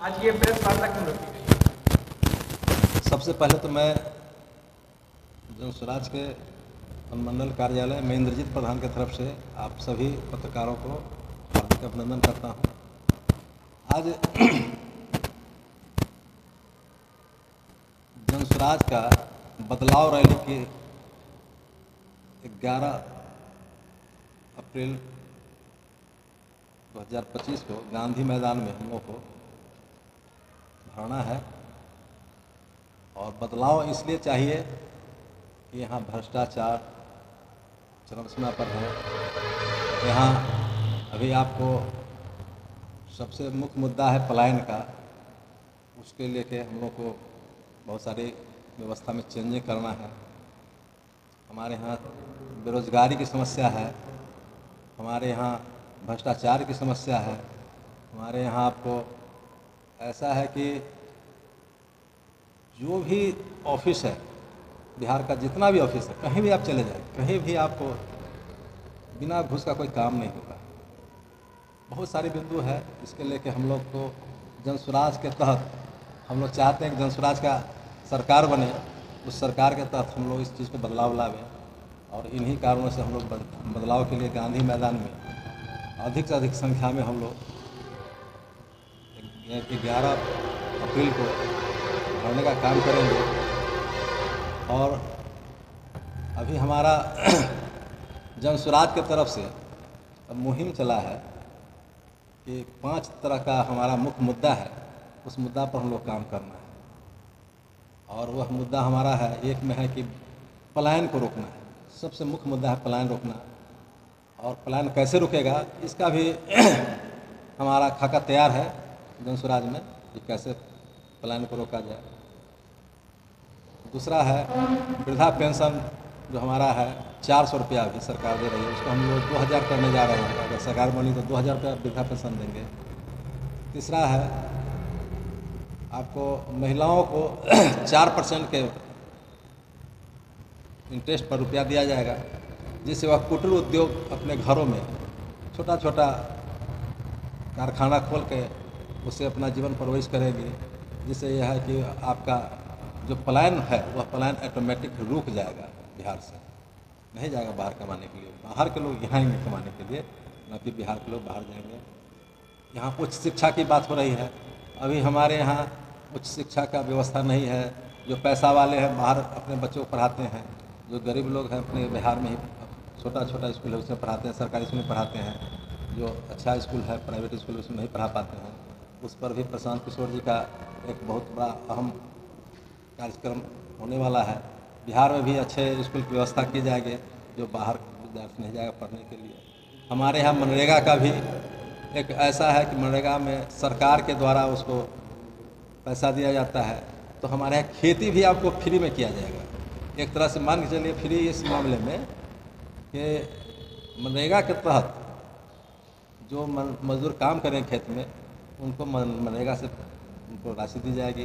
आज ये प्रेस वार्ता क्यों रखी गई? सबसे पहले तो मैं जो स्वराज के अनुमंडल कार्यालय में इंद्रजीत प्रधान की तरफ से आप सभी पत्रकारों को हार्दिक अभिनंदन करता हूं। आज जनस्वराज का बदलाव रैली की 11 अप्रैल 2025 को गांधी मैदान में हम लोग को भरना है। और बदलाव इसलिए चाहिए कि यहाँ भ्रष्टाचार चरम सीमा पर है। यहाँ अभी आपको सबसे मुख्य मुद्दा है पलायन का। उसके लेके हम लोग को बहुत सारी व्यवस्था में चेंजिंग करना है। हमारे यहाँ बेरोजगारी की समस्या है, हमारे यहाँ भ्रष्टाचार की समस्या है, हमारे यहाँ आपको ऐसा है कि जो भी ऑफिस है बिहार का, जितना भी ऑफिस है, कहीं भी आप चले जाए, कहीं भी आपको बिना घूस का कोई काम नहीं होता। बहुत सारे बिंदु है, इसके लेके हम लोग को जनस्वराज के तहत हम लोग चाहते हैं कि जनस्वराज का सरकार बने। उस सरकार के तहत हम लोग इस चीज़ को बदलाव लावें और इन्हीं कारणों से हम लोग बदलाव के लिए गांधी मैदान में अधिक से अधिक संख्या में हम लोग 11 अप्रैल को भरने का काम करेंगे। और अभी हमारा जनस्वराज की तरफ से अब मुहिम चला है कि 5 तरह का हमारा मुख्य मुद्दा है, उस मुद्दा पर हम लोग काम करना है। और वह मुद्दा हमारा है, एक में है कि पलायन को रोकना है। सबसे मुख्य मुद्दा है पलायन रोकना। और पलायन कैसे रुकेगा इसका भी हमारा खाका तैयार है जनस्वराज में कि कैसे पलायन को रोका जाए। दूसरा है वृद्धा पेंशन, जो हमारा है 400 रुपया अभी सरकार दे रही है, उसको हम लोग 2000 करने जा रहे हैं। अगर सरकार बनी तो 2000 रुपया वृद्धा पेंशन देंगे। तीसरा है आपको महिलाओं को 4% के इंटरेस्ट पर रुपया दिया जाएगा, जिससे वह कुटीर उद्योग अपने घरों में छोटा छोटा कारखाना खोल के उससे अपना जीवन परवरिश करेगी। जिससे यह है कि आपका जो पलायन है वह पलायन ऑटोमेटिक रुक जाएगा। बिहार से नहीं जाएगा बाहर कमाने के लिए, बाहर के लोग यहाँ आएंगे कमाने के लिए, न कि बिहार के लोग बाहर जाएंगे। यहाँ उच्च शिक्षा की बात हो रही है। अभी हमारे यहाँ उच्च शिक्षा का व्यवस्था नहीं है। जो पैसा वाले हैं बाहर अपने बच्चों को पढ़ाते हैं, जो गरीब लोग हैं अपने बिहार में ही छोटा छोटा स्कूल है उसमें पढ़ाते हैं, सरकारी स्कूल में पढ़ाते हैं। जो अच्छा स्कूल है प्राइवेट स्कूल उसमें नहीं पढ़ा पाते हैं। उस पर भी प्रशांत किशोर जी का एक बहुत बड़ा अहम कार्यक्रम होने वाला है। बिहार में भी अच्छे स्कूल की व्यवस्था की जाएगी, जो बाहर विद्यार्थी नहीं जाएगा पढ़ने के लिए। हमारे यहाँ मनरेगा का भी एक ऐसा है कि मनरेगा में सरकार के द्वारा उसको पैसा दिया जाता है, तो हमारे यहाँ खेती भी आपको फ्री में किया जाएगा। एक तरह से मान के चलिए फ्री इस मामले में कि मनरेगा के तहत जो मजदूर काम करें खेत में, उनको मनरेगा से उनको राशि दी जाएगी,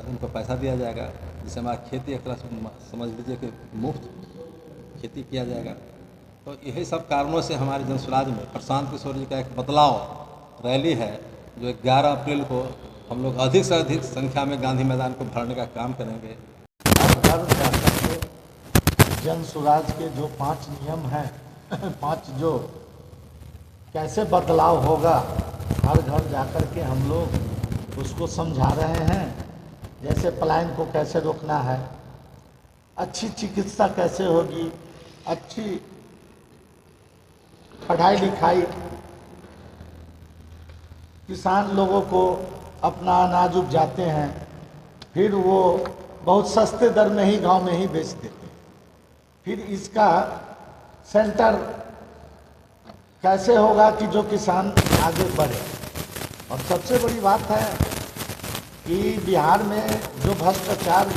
उनको पैसा दिया जाएगा, जिससे हमारा खेती एक तरह से समझ लीजिए कि मुफ्त खेती किया जाएगा। तो यही सब कारणों से हमारे जनस्वराज में प्रशांत किशोर जी का एक बदलाव रैली है, जो 11 अप्रैल को हम लोग अधिक से अधिक संख्या में गांधी मैदान को भरने का काम करेंगे। घर जाकर के जनस्वराज के जो 5 नियम हैं 5 जो कैसे बदलाव होगा, हर घर जाकर के हम लोग उसको समझा रहे हैं। जैसे पलायन को कैसे रोकना है, अच्छी चिकित्सा कैसे होगी, अच्छी पढ़ाई लिखाई, किसान लोगों को अपना अनाज उपजाते हैं, फिर वो बहुत सस्ते दर में ही गांव में ही बेच देते हैं। फिर इसका सेंटर कैसे होगा कि जो किसान आगे बढ़े। और सबसे बड़ी बात है कि बिहार में जो भ्रष्टाचार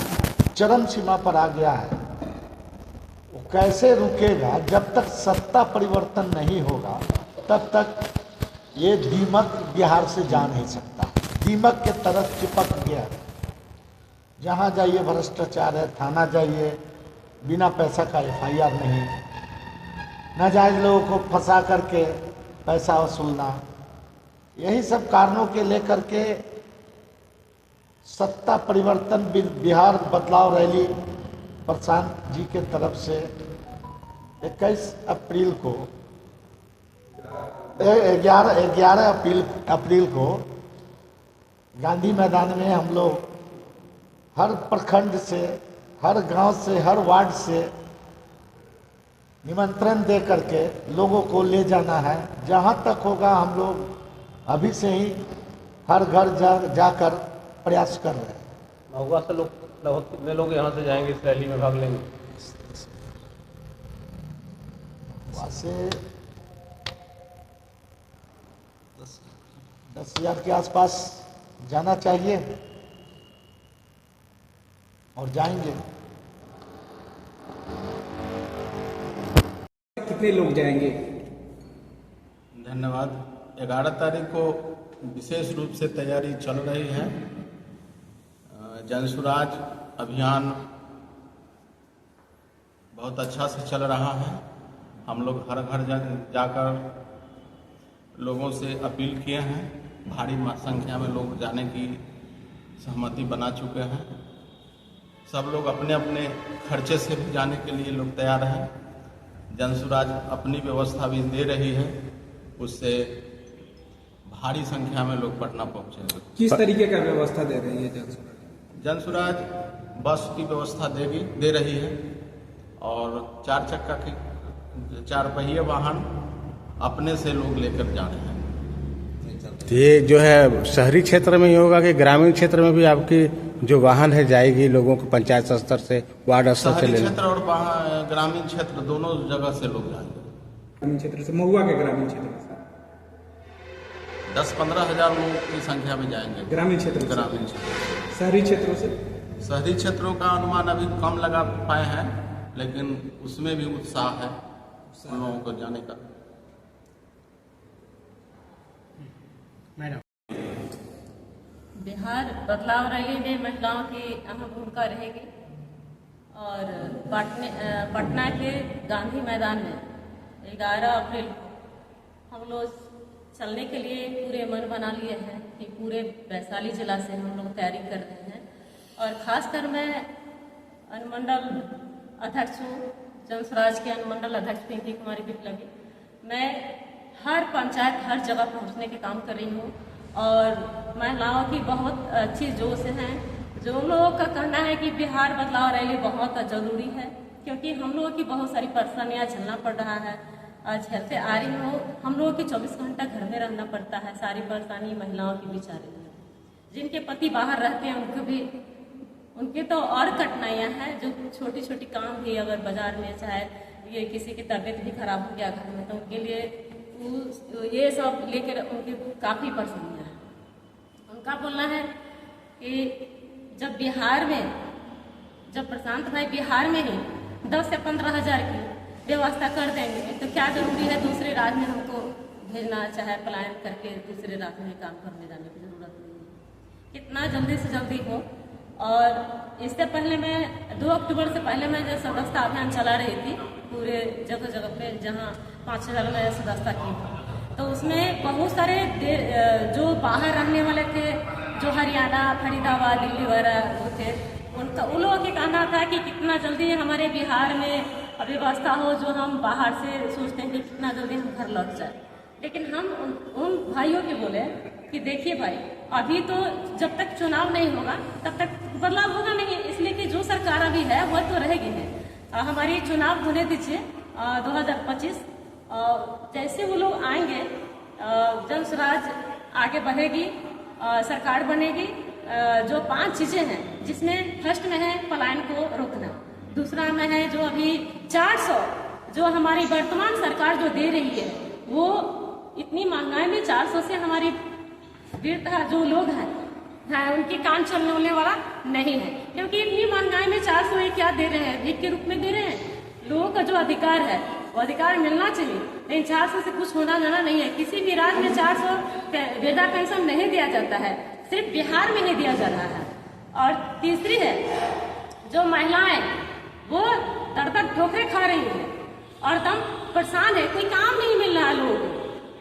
चरम सीमा पर आ गया है, वो कैसे रुकेगा। जब तक सत्ता परिवर्तन नहीं होगा तब तक ये दीमक बिहार से जा नहीं सकता। दीमक के तरफ चिपक गया, जहाँ जाइए भ्रष्टाचार है। थाना जाइए, बिना पैसा का FIR नहीं, नाजायज लोगों को फंसा करके पैसा वसूलना, यही सब कारणों के लेकर के सत्ता परिवर्तन बिहार बदलाव रैली प्रशांत जी के तरफ से 21 अप्रैल को 11 अप्रैल को गांधी मैदान में हम लोग हर प्रखंड से, हर गांव से, हर वार्ड से निमंत्रण दे करके लोगों को ले जाना है। जहां तक होगा हम लोग अभी से ही हर घर जाकर प्रयास कर रहे हैं। महुआ से लोग लगभग कितने लोग यहाँ से जाएंगे, इस रैली में भाग लेंगे? वहाँ से 10,000 के आसपास जाना चाहिए और जाएंगे। कितने लोग जाएंगे? धन्यवाद। 11 तारीख को विशेष रूप से तैयारी चल रही है। जन सुराज अभियान बहुत अच्छा से चल रहा है। हम लोग हर घर जाकर लोगों से अपील किए हैं। भारी संख्या में लोग जाने की सहमति बना चुके हैं। सब लोग अपने अपने खर्चे से भी जाने के लिए लोग तैयार हैं। जनसुराज अपनी व्यवस्था भी दे रही है, उससे भारी संख्या में लोग पटना पहुंचेंगे। किस तरीके का व्यवस्था दे रही है जनसुराज? जनसुराज बस की व्यवस्था दे रही है और 4 चक्का की 4 पहिए वाहन अपने से लोग लेकर जा रहे हैं। तो ये जो है शहरी क्षेत्र में ही होगा कि ग्रामीण क्षेत्र में भी आपकी जो वाहन है जाएगी लोगों को पंचायत स्तर से, वार्ड स्तर से? शहरी क्षेत्र और ग्रामीण क्षेत्र दोनों जगह से लोग जाएंगे। ग्रामीण क्षेत्र से, महुआ के ग्रामीण क्षेत्र से 10-15 हजार लोगों की संख्या में जाएंगे ग्रामीण क्षेत्र। ग्रामीण क्षेत्र। शहरी क्षेत्रों से? शहरी क्षेत्रों का अनुमान अभी कम लगा पाए हैं, लेकिन उसमें भी उत्साह है उन लोगों को जाने का। बिहार बदलाव रैली में महिलाओं की अहम भूमिका रहेगी और पटना के गांधी मैदान में 11 अप्रैल को हम लोग चलने के लिए पूरे मन बना लिए हैं कि पूरे वैशाली जिला से हम लोग तैयारी कर रहे हैं। और ख़ासकर मैं अनुमंडल अध्यक्ष हूँ, जनसुराज के अनुमंडल अध्यक्ष पिंकी कुमारी बिप्लवी। मैं हर पंचायत, हर जगह पहुँचने के काम कर रही हूँ और महिलाओं की बहुत अच्छी जोश है। जो लोगों का कहना है कि बिहार बदलाव रैली बहुत ज़रूरी है, क्योंकि हम लोगों की बहुत सारी परेशानियाँ झेलना पड़ रहा है। झेलते आ रही हूँ। हम लोगों की 24 घंटा घर में रहना पड़ता है। सारी परेशानी महिलाओं की बीच आ रही है। जिनके पति बाहर रहते हैं उनके तो और कठिनाइयाँ हैं। जो छोटी छोटी काम भी अगर बाजार में, चाहे ये किसी की तबीयत भी खराब हो गया घर में, तो उनके लिए ये सब लेकर उनकी काफ़ी परेशानियाँ हैं। उनका बोलना है कि जब प्रशांत भाई बिहार में ही 10 से 15 हजार की व्यवस्था कर देंगे, तो क्या जरूरी है दूसरे राज्य में हमको भेजना, चाहे पलायन करके दूसरे राज्य में काम करने जाने की जरूरत नहीं है। कितना जल्दी से जल्दी हो। और इससे पहले मैं 2 अक्टूबर से पहले मैं जो सदस्यता अभियान चला रही थी पूरे जगह जगह पे, जहाँ 5,000 में सदस्यता की, तो उसमें बहुत सारे जो बाहर रहने वाले थे, जो हरियाणा, फरीदाबाद, दिल्ली वगैरह वो थे, उन लोगों के कहना था कि कितना जल्दी हमारे बिहार में व्यवस्था हो, जो हम बाहर से सोचते हैं कि कितना जल्दी हम घर लौट जाए। लेकिन हम उन भाइयों के बोले कि देखिए भाई, अभी तो जब तक चुनाव नहीं होगा तब तक बदलाव होगा नहीं, इसलिए कि जो सरकार अभी है वह तो रहेगी नहीं। हमारी चुनाव होने दीजिए 2025, जैसे वो लोग आएंगे जनसुराज आगे बढ़ेगी, सरकार बनेगी। जो 5 चीजें हैं, जिसमें फर्स्ट में है पलायन को रोकना, दूसरा में है जो अभी 400 जो हमारी वर्तमान सरकार जो दे रही है, वो इतनी महंगाई में 400 से हमारी वृद्धा जो लोग हैं उनके काम चलने वाला नहीं है, क्योंकि इतनी महंगाई में 400 ये क्या दे रहे हैं, भीख के रूप में दे रहे हैं। लोगों का जो अधिकार है वो अधिकार मिलना चाहिए, लेकिन 400 से कुछ होना जाना नहीं है। किसी भी राज्य में 400 वृद्धा पेंशन नहीं दिया जाता है, सिर्फ बिहार में ही दिया जा रहा है। और तीसरी है, जो महिलाएं वो दर ठोकरें खा रही है और दम परेशान है, कोई काम नहीं मिल रहा है लोगों को।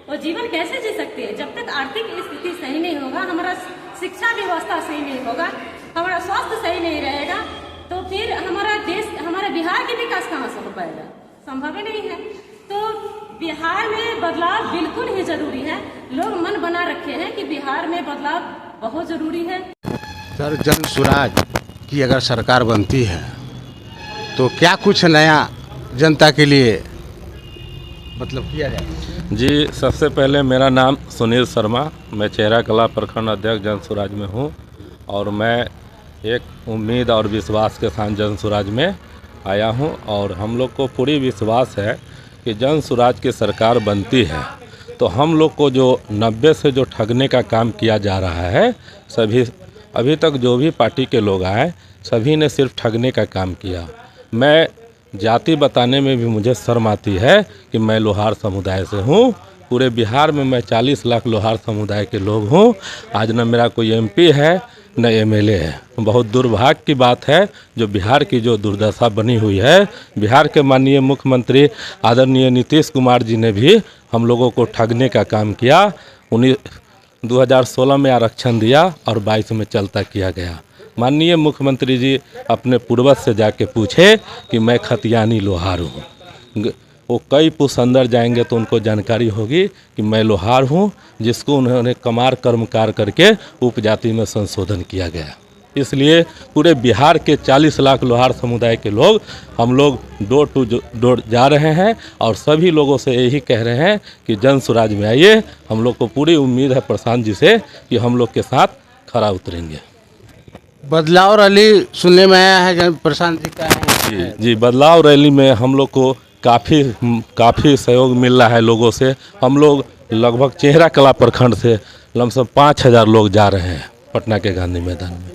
वो जीवन कैसे जी सकते हैं? जब तक आर्थिक स्थिति सही नहीं होगा, हमारा शिक्षा व्यवस्था सही नहीं होगा, हमारा स्वास्थ्य सही नहीं रहेगा, तो फिर हमारा देश, हमारा बिहार की विकास कहाँ से हो पाएगा? संभव ही नहीं है। तो बिहार में बदलाव बिल्कुल ही जरूरी है। लोग मन बना रखे हैं कि बिहार में बदलाव बहुत जरूरी है। सर, जन स्वराज की अगर सरकार बनती है तो क्या कुछ नया जनता के लिए मतलब किया जाए? जी, सबसे पहले मेरा नाम सुनील शर्मा, मैं चेहरा कला प्रखंड अध्यक्ष जन स्वराज में हूँ और मैं एक उम्मीद और विश्वास के साथ जन स्वराज में आया हूँ और हम लोग को पूरी विश्वास है कि जन स्वराज की सरकार बनती है तो हम लोग को जो 90 से जो ठगने का काम किया जा रहा है, सभी अभी तक जो भी पार्टी के लोग आए सभी ने सिर्फ ठगने का काम किया। मैं जाति बताने में भी मुझे शर्म आती है कि मैं लोहार समुदाय से हूँ। पूरे बिहार में मैं 40 लाख लोहार समुदाय के लोग हूँ। आज न मेरा कोई एमपी है न एमएलए है। बहुत दुर्भाग्य की बात है जो बिहार की जो दुर्दशा बनी हुई है। बिहार के माननीय मुख्यमंत्री आदरणीय नीतीश कुमार जी ने भी हम लोगों को ठगने का काम किया। 2016 में आरक्षण दिया और 22 में चलता किया गया। माननीय मुख्यमंत्री जी अपने पूर्वज से जाके पूछे कि मैं खतियानी लोहार हूँ। वो कई पुरुष अंदर जाएंगे तो उनको जानकारी होगी कि मैं लोहार हूँ, जिसको उन्होंने कमार कर्मकार करके उपजाति में संशोधन किया गया। इसलिए पूरे बिहार के 40 लाख लोहार समुदाय के लोग हम लोग डोर टू डोर जा रहे हैं और सभी लोगों से यही कह रहे हैं कि जन स्वराज में आइए। हम लोग को पूरी उम्मीद है प्रशांत जी से कि हम लोग के साथ खरा उतरेंगे। बदलाव रैली सुनने में आया है प्रशांत जी का जी, बदलाव रैली में हम लोग को काफ़ी सहयोग मिल रहा है लोगों से। हम लोग लगभग चेहरा कला प्रखंड से लमसम 5000 लोग जा रहे हैं पटना के गांधी मैदान में।